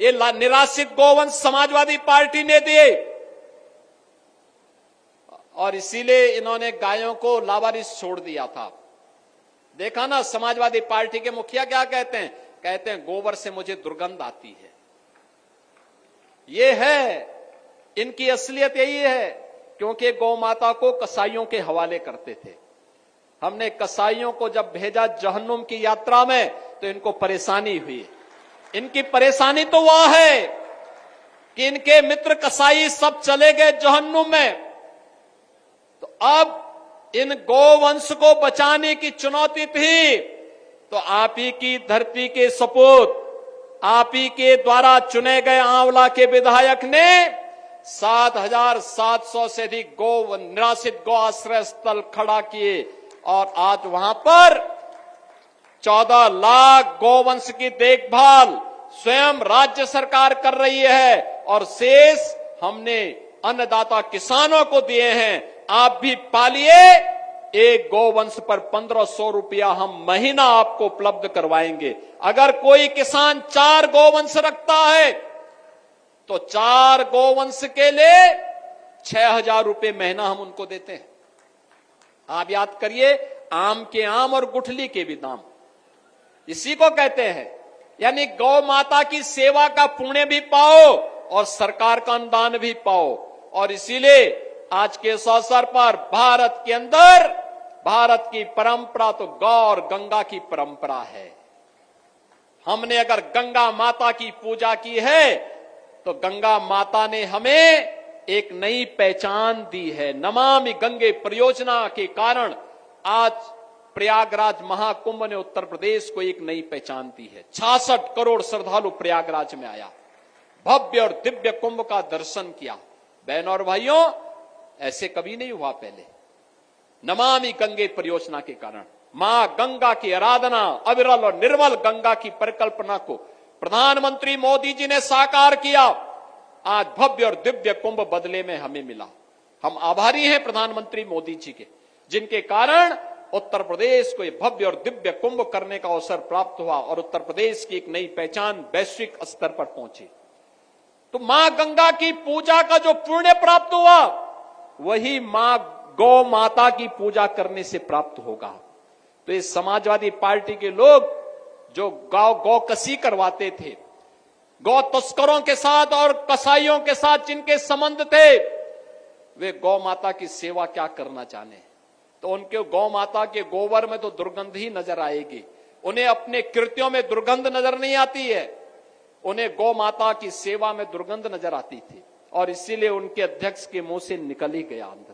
ये निराश्रित गोवंश समाजवादी पार्टी ने दिए और इसीलिए इन्होंने गायों को लावारिस छोड़ दिया था। देखा ना समाजवादी पार्टी के मुखिया क्या कहते हैं? कहते हैं गोबर से मुझे दुर्गंध आती है। ये है इनकी असलियत, यही है। क्योंकि गौ माता को कसाईयों के हवाले करते थे। हमने कसाईयों को जब भेजा जहन्नुम की यात्रा में तो इनको परेशानी हुई। इनकी परेशानी तो वह है कि इनके मित्र कसाई सब चले गए जहन्नुम में। तो अब इन गोवंश को बचाने की चुनौती थी, तो आप ही की धरती के सपूत, आप ही के द्वारा चुने गए आंवला के विधायक ने 7,700 से अधिक निराश्रित गौ आश्रय स्थल खड़ा किए और आज वहां पर 14 लाख गोवंश की देखभाल स्वयं राज्य सरकार कर रही है और शेष हमने अन्नदाता किसानों को दिए हैं। आप भी पालिए, एक गोवंश पर 1,500 रुपया हम महीना आपको उपलब्ध करवाएंगे। अगर कोई किसान 4 गोवंश रखता है तो 4 गोवंश के लिए 6,000 रुपये महीना हम उनको देते हैं। आप याद करिए, आम के आम और गुठली के भी दाम, इसी को कहते हैं। यानी गौ माता की सेवा का पुण्य भी पाओ और सरकार का अनुदान भी पाओ। और इसीलिए आज के इस अवसर पर भारत के अंदर, भारत की परंपरा तो गौ और गंगा की परंपरा है। हमने अगर गंगा माता की पूजा की है तो गंगा माता ने हमें एक नई पहचान दी है। नमामि गंगे परियोजना के कारण आज प्रयागराज महाकुंभ ने उत्तर प्रदेश को एक नई पहचान दी है। 66 करोड़ श्रद्धालु प्रयागराज में आया, भव्य और दिव्य कुंभ का दर्शन किया। बहनों और भाइयों, ऐसे कभी नहीं हुआ पहले। नमामि गंगे परियोजना के कारण मां गंगा की आराधना, अविरल और निर्मल गंगा की परिकल्पना को प्रधानमंत्री मोदी जी ने साकार किया। आज भव्य और दिव्य कुंभ बदले में हमें मिला। हम आभारी हैं प्रधानमंत्री मोदी जी के, जिनके कारण उत्तर प्रदेश को यह भव्य और दिव्य कुंभ करने का अवसर प्राप्त हुआ और उत्तर प्रदेश की एक नई पहचान वैश्विक स्तर पर पहुंची। तो मां गंगा की पूजा का जो पुण्य प्राप्त हुआ, वही मां गौ माता की पूजा करने से प्राप्त होगा। तो इस समाजवादी पार्टी के लोग जो गौ कसी करवाते थे, गौ तस्करों के साथ और कसाईयों के साथ जिनके संबंध थे, वे गौ माता की सेवा क्या करना जाने। तो उनके गौ माता के गोबर में तो दुर्गंध ही नजर आएगी। उन्हें अपने कृत्यों में दुर्गंध नजर नहीं आती है, उन्हें गौ माता की सेवा में दुर्गंध नजर आती थी और इसीलिए उनके अध्यक्ष के मुंह से निकल ही गया अंदर।